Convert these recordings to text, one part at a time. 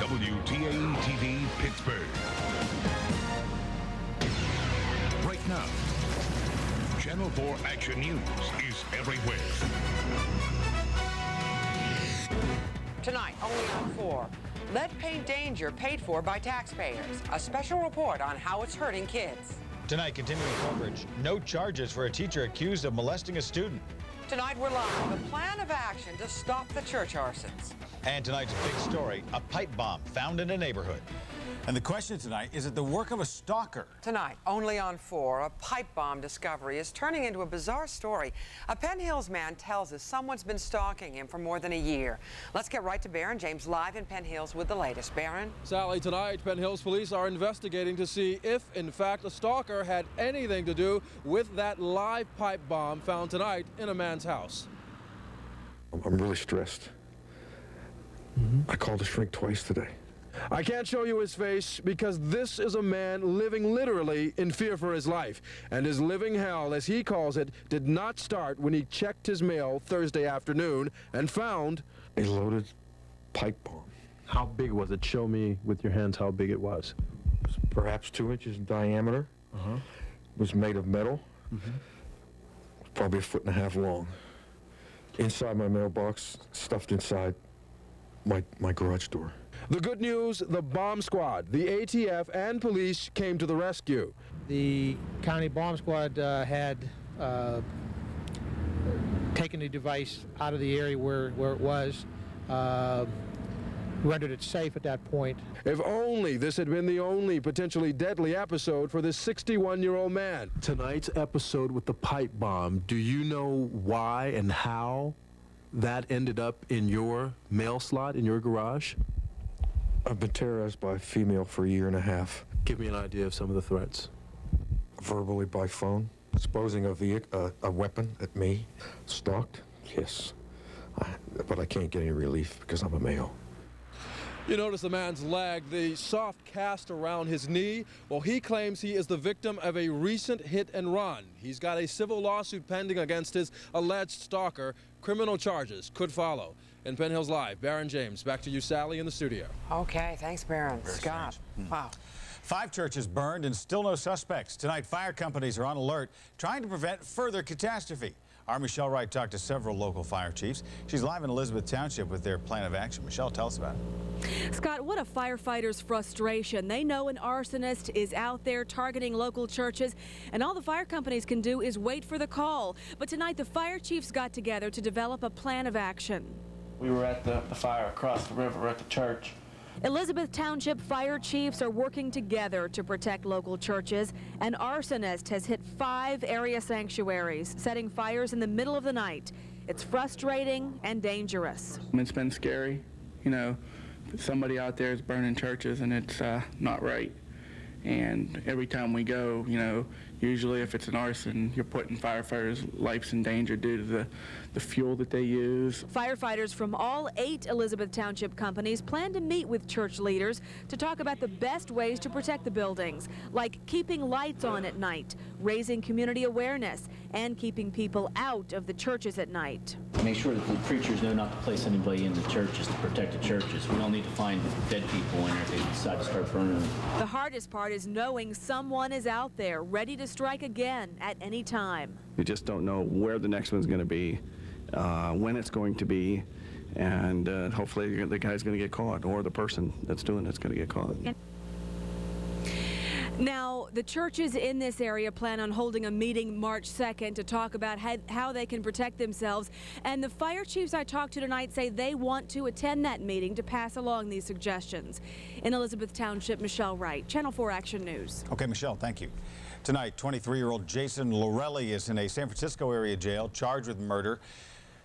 WTAE TV Pittsburgh. Right now, Channel 4 Action News is everywhere. Tonight, only on 4. Lead paint danger paid for by taxpayers. A special report on how it's hurting kids. Tonight, continuing coverage. No charges for a teacher accused of molesting a student. Tonight, we're live. A plan of action to stop the church arsons. And tonight's big story, a pipe bomb found in a neighborhood. And the question tonight, is it the work of a stalker? Tonight, only on 4, a pipe bomb discovery is turning into a bizarre story. A Penn Hills man tells us someone's been stalking him for more than a year. Let's get right to Baron James live in Penn Hills with the latest. Baron? Sally, tonight, Penn Hills police are investigating to see if, in fact, a stalker had anything to do with that live pipe bomb found tonight in a man's house. I'm really stressed. I called the shrink twice today. I can't show you his face because this is a man living literally in fear for his life. And his living hell, as he calls it, did not start when he checked his mail Thursday afternoon and found a loaded pipe bomb. How big was it? Show me with your hands how big it was. It was perhaps 2 inches in diameter. It was made of metal. Probably 1.5 feet long. Inside my mailbox, stuffed inside my garage door. the good news. The bomb squad, the ATF, and police came to the rescue. The county bomb squad had taken the device out of the area where it was, rendered it safe at that point. If only this had been the only potentially deadly episode for this 61-year-old man. Tonight's episode with the pipe bomb, do you know why and how that ended up in your mail slot in your garage? I've been terrorized by a female for 1.5 years. Give me an idea of some of the threats. Verbally by phone, exposing a weapon at me. Stalked? Yes. But I can't get any relief because I'm a male. You notice the man's leg, the soft cast around his knee. Well, he claims he is the victim of a recent hit and run. He's got a civil lawsuit pending against his alleged stalker. Criminal charges could follow. In Penn Hills Live, Baron James. Back to you, Sally, in the studio. Okay, thanks, Baron. Very Scott. Wow. 5 churches burned and still no suspects. Tonight, fire companies are on alert, trying to prevent further catastrophe. Our Michelle Wright talked to several local fire chiefs. She's live in Elizabeth Township with their plan of action. Michelle, tell us about it. Scott, what a firefighter's frustration. They know an arsonist is out there targeting local churches, and all the fire companies can do is wait for the call. But tonight, the fire chiefs got together to develop a plan of action. We were at the fire across the river at the church. Elizabeth Township fire chiefs are working together to protect local churches. An arsonist has hit 5 area sanctuaries, setting fires in the middle of the night. It's frustrating and dangerous. It's been scary. You know, somebody out there is burning churches, and it's not right. And every time we go, you know, usually if it's an arson, you're putting firefighters' lives in danger due to the fuel that they use. Firefighters from all 8 Elizabeth Township companies plan to meet with church leaders to talk about the best ways to protect the buildings, like keeping lights on at night, raising community awareness, and keeping people out of the churches at night. Make sure that the preachers know not to place anybody in the churches to protect the churches. We don't need to find dead people in there if they decide to start burning them. The hardest part is knowing someone is out there ready to strike again at any time. You just don't know where the next one's going to be, when it's going to be, and hopefully the guy's going to get caught, or the person that's doing it's going to get caught. Now, the churches in this area plan on holding a meeting March 2nd to talk about how they can protect themselves. And the fire chiefs I talked to tonight say they want to attend that meeting to pass along these suggestions. In Elizabeth Township, Michelle Wright, Channel 4 Action News. Okay, Michelle, thank you. Tonight, 23-year-old Jason Lorelli is in a San Francisco area jail charged with murder.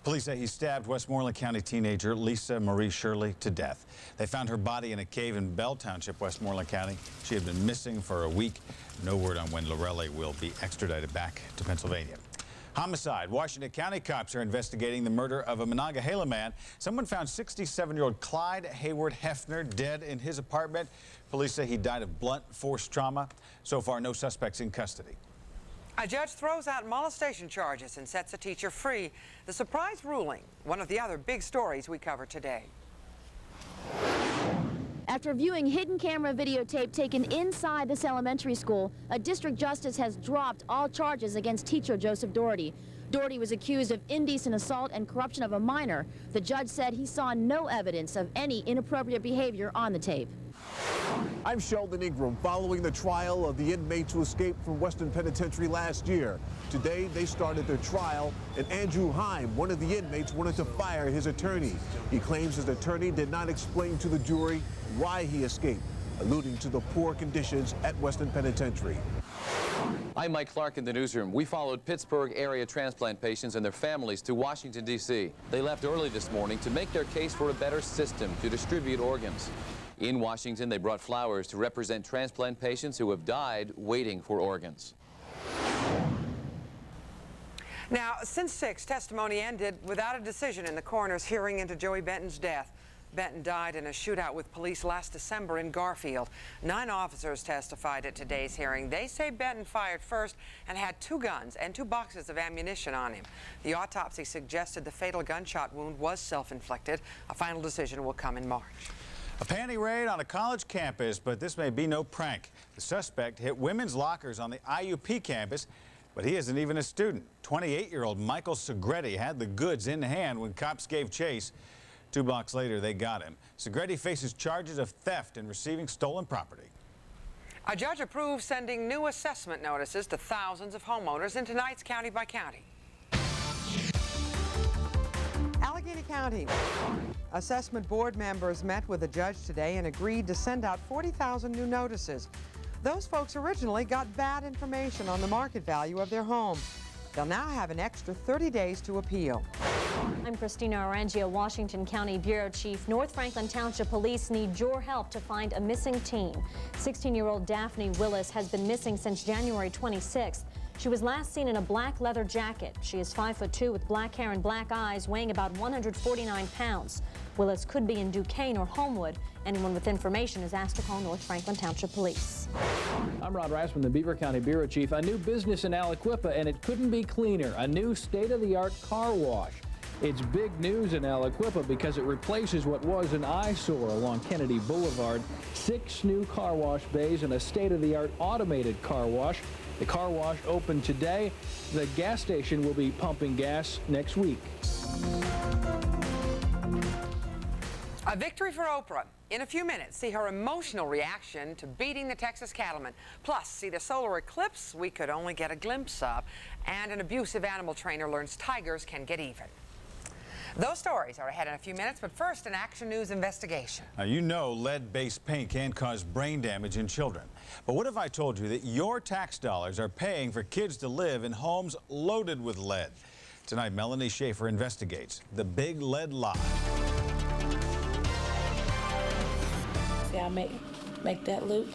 Police say he stabbed Westmoreland County teenager Lisa Marie Shirley to death. They found her body in a cave in Bell Township, Westmoreland County. She had been missing for a week. No word on when Lorelli will be extradited back to Pennsylvania. Homicide. Washington County cops are investigating the murder of a Monongahela man. Someone found 67-year-old Clyde Hayward Hefner dead in his apartment. Police say he died of blunt force trauma. So far, no suspects in custody. A judge throws out molestation charges and sets a teacher free. The surprise ruling, one of the other big stories we cover today. After viewing hidden camera videotape taken inside this elementary school, a district justice has dropped all charges against teacher Joseph Doherty. Doherty was accused of indecent assault and corruption of a minor. The judge said he saw no evidence of any inappropriate behavior on the tape. I'm Sheldon Ingram, following the trial of the inmates who escaped from Western Penitentiary last year. Today, they started their trial, and Andrew Heim, one of the inmates, wanted to fire his attorney. He claims his attorney did not explain to the jury why he escaped, alluding to the poor conditions at Western Penitentiary. I'm Mike Clark in the newsroom. We followed Pittsburgh area transplant patients and their families to Washington, D.C. They left early this morning to make their case for a better system to distribute organs. In Washington, they brought flowers to represent transplant patients who have died waiting for organs. Now, since 6, testimony ended without a decision in the coroner's hearing into Joey Benton's death. Benton died in a shootout with police last December in Garfield. 9 officers testified at today's hearing. They say Benton fired first and had 2 guns and 2 boxes of ammunition on him. The autopsy suggested the fatal gunshot wound was self-inflicted. A final decision will come in March. A panty raid on a college campus, but this may be no prank. The suspect hit women's lockers on the IUP campus, but he isn't even a student. 28-year-old Michael Segretti had the goods in hand when cops gave chase. 2 blocks later, they got him. Segretti faces charges of theft and receiving stolen property. A judge approved sending new assessment notices to thousands of homeowners in tonight's County by County. Allegheny County. Assessment board members met with a judge today and agreed to send out 40,000 new notices. Those folks originally got bad information on the market value of their home. They'll now have an extra 30 days to appeal. I'm CHRISTINA, ARANGIO, Washington County Bureau Chief. North Franklin Township Police need your help to find a missing teen. 16-year-old Daphne Willis has been missing since January 26th. She was last seen in a black leather jacket. She is 5'2" with black hair and black eyes, weighing about 149 pounds. Willis could be in Duquesne or Homewood. Anyone with information is asked to call North Franklin Township Police. I'm Rod Reisman, the Beaver County Bureau Chief. A new business in Aliquippa, and it couldn't be cleaner. A new state-of-the-art car wash. It's big news in Aliquippa because it replaces what was an eyesore along Kennedy Boulevard. 6 new car wash bays and a state-of-the-art automated car wash. The car wash opened today. The gas station will be pumping gas next week. A victory for Oprah. In a few minutes, see her emotional reaction to beating the Texas cattlemen. Plus, see the solar eclipse we could only get a glimpse of. And an abusive animal trainer learns tigers can get even. Those stories are ahead in a few minutes, but first, an Action News investigation. Now, you know lead-based paint can cause brain damage in children. But what if I told you that your tax dollars are paying for kids to live in homes loaded with lead? Tonight, Melanie Schaefer investigates the big lead lie. See, I make that loop,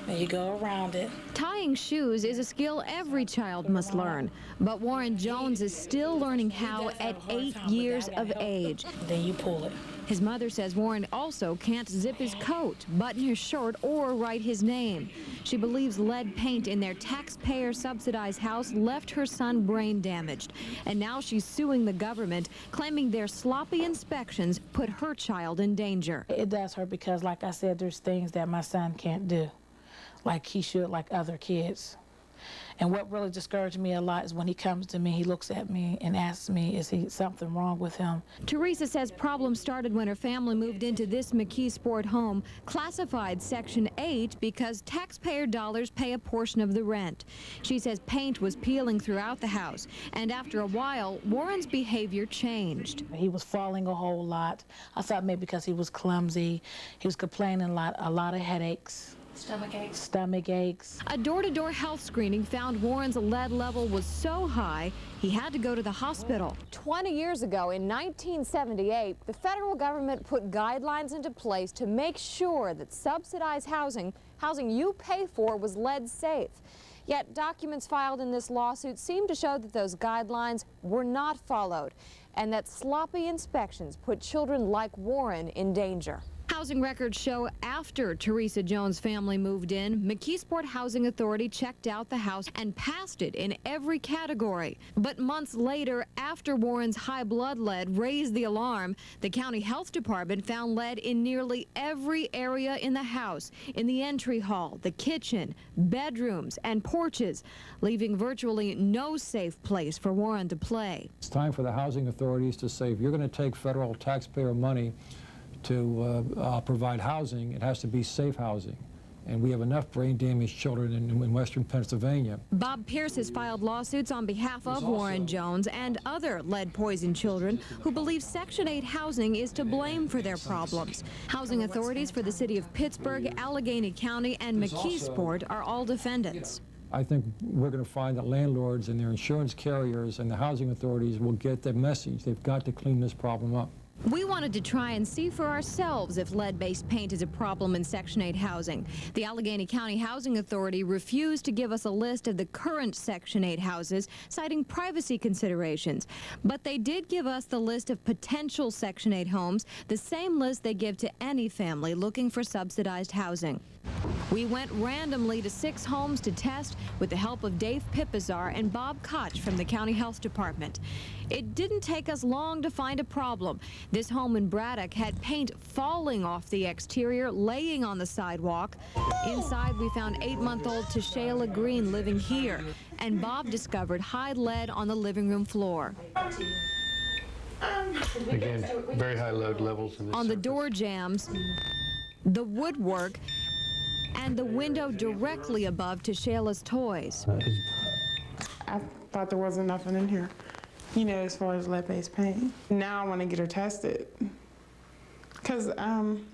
and you go around it. Tying shoes is a skill every child must learn, but Warren Jones is still learning how at 8 years of age. Then you pull it. His mother says Warren also can't zip his coat, button his shirt, or write his name. She believes lead paint in their taxpayer-subsidized house left her son brain damaged. And now she's suing the government, claiming their sloppy inspections put her child in danger. It does hurt because, like I said, there's things that my son can't do, like he should, like other kids. And what really discouraged me a lot is when he comes to me, he looks at me and asks me, is he something wrong with him? Teresa says problems started when her family moved into this McKeesport home, classified Section 8 because taxpayer dollars pay a portion of the rent. She says paint was peeling throughout the house, and after a while, Warren's behavior changed. He was falling a whole lot. I thought maybe because he was clumsy. He was complaining a lot of headaches. Stomach aches. Stomach aches. A door-to-door health screening found Warren's lead level was so high, he had to go to the hospital. 20 years ago, in 1978, the federal government put guidelines into place to make sure that subsidized housing you pay for, was lead safe. Yet documents filed in this lawsuit seem to show that those guidelines were not followed and that sloppy inspections put children like Warren in danger. Housing Housing records show after Theresa Jones' family moved in, McKeesport Housing Authority checked out the house and passed it in every category. But months later, after Warren's high blood lead raised the alarm, the county health department found lead in nearly every area in the house, in the entry hall, the kitchen, bedrooms, and porches, leaving virtually no safe place for Warren to play. It's time for the housing authorities to say, if you're going to take federal taxpayer money to provide housing, it has to be safe housing. And we have enough brain-damaged children in western Pennsylvania. Bob Pierce has filed lawsuits on behalf of Warren Jones and other lead-poisoned children who believe Section 8 housing is to blame for their problems. Housing authorities for the city of Pittsburgh, Allegheny County, and McKeesport are all defendants. I think we're going to find that landlords and their insurance carriers and the housing authorities will get the message. They've got to clean this problem up. We wanted to try and see for ourselves if lead-based paint is a problem in Section 8 housing. The Allegheny County Housing Authority refused to give us a list of the current Section 8 houses, citing privacy considerations. But they did give us the list of potential Section 8 homes, the same list they give to any family looking for subsidized housing. We went randomly to 6 homes to test with the help of Dave Pipazar and Bob Koch from the County Health Department. It didn't take us long to find a problem. This home in Braddock had paint falling off the exterior, laying on the sidewalk. Inside, we found 8-month-old Tashayla Green living here, and Bob discovered high lead on the living room floor. Again, very high load levels in this On the door jambs, the woodwork, and the window directly above Tashayla's toys. I thought there wasn't nothing in here, you know, as far as lead-based paint. Now I want to get her tested because I'm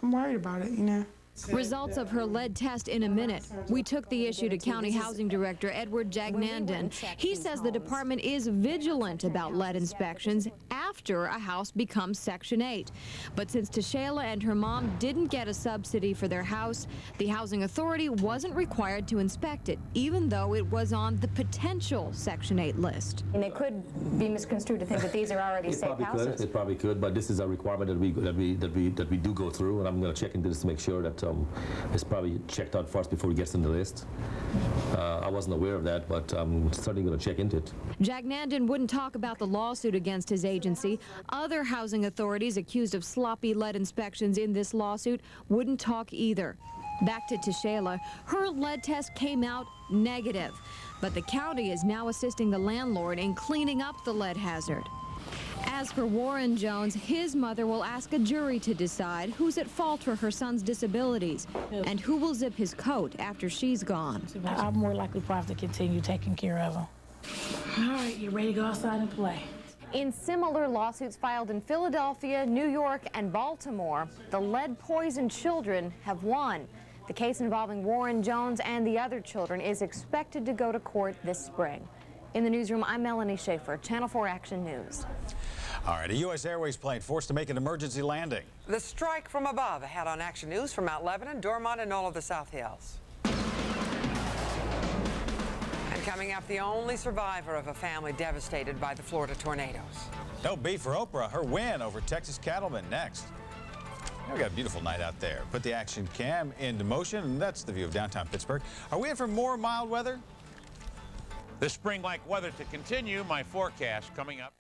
worried about it, you know. Results of her lead test in a minute. We took the issue to County Housing Director Edward Jagnandan. He says the department is vigilant about lead inspections after a house becomes Section 8. But since Tashayla and her mom didn't get a subsidy for their house, the Housing Authority wasn't required to inspect it, even though it was on the potential Section 8 list. And it could be misconstrued to think that these are already safe houses. It probably could, but this is a requirement that we do go through, and I'm going to check into this to make sure that it's probably checked out first before it gets on the list. I wasn't aware of that, but I'm certainly going to check into it. Jagnandan wouldn't talk about the lawsuit against his agency. Other housing authorities accused of sloppy lead inspections in this lawsuit wouldn't talk either. Back to Tashayla, her lead test came out negative, but the county is now assisting the landlord in cleaning up the lead hazard. As for Warren Jones, his mother will ask a jury to decide who's at fault for her son's disabilities and who will zip his coat after she's gone. I'm more likely to have to continue taking care of him. All right, you ready to go outside and play? In similar lawsuits filed in Philadelphia, New York, and Baltimore, the lead-poisoned children have won. The case involving Warren Jones and the other children is expected to go to court this spring. In the newsroom, I'm Melanie Schaefer, Channel 4 Action News. All right, a U.S. Airways plane forced to make an emergency landing. The strike from above ahead on Action News from Mount Lebanon, Dormont, and all of the South Hills. And coming up, the only survivor of a family devastated by the Florida tornadoes. No beat for Oprah, her win over Texas cattlemen next. We got a beautiful night out there. Put the action cam into motion, and that's the view of downtown Pittsburgh. Are we in for more mild weather? The spring-like weather to continue. My forecast coming up.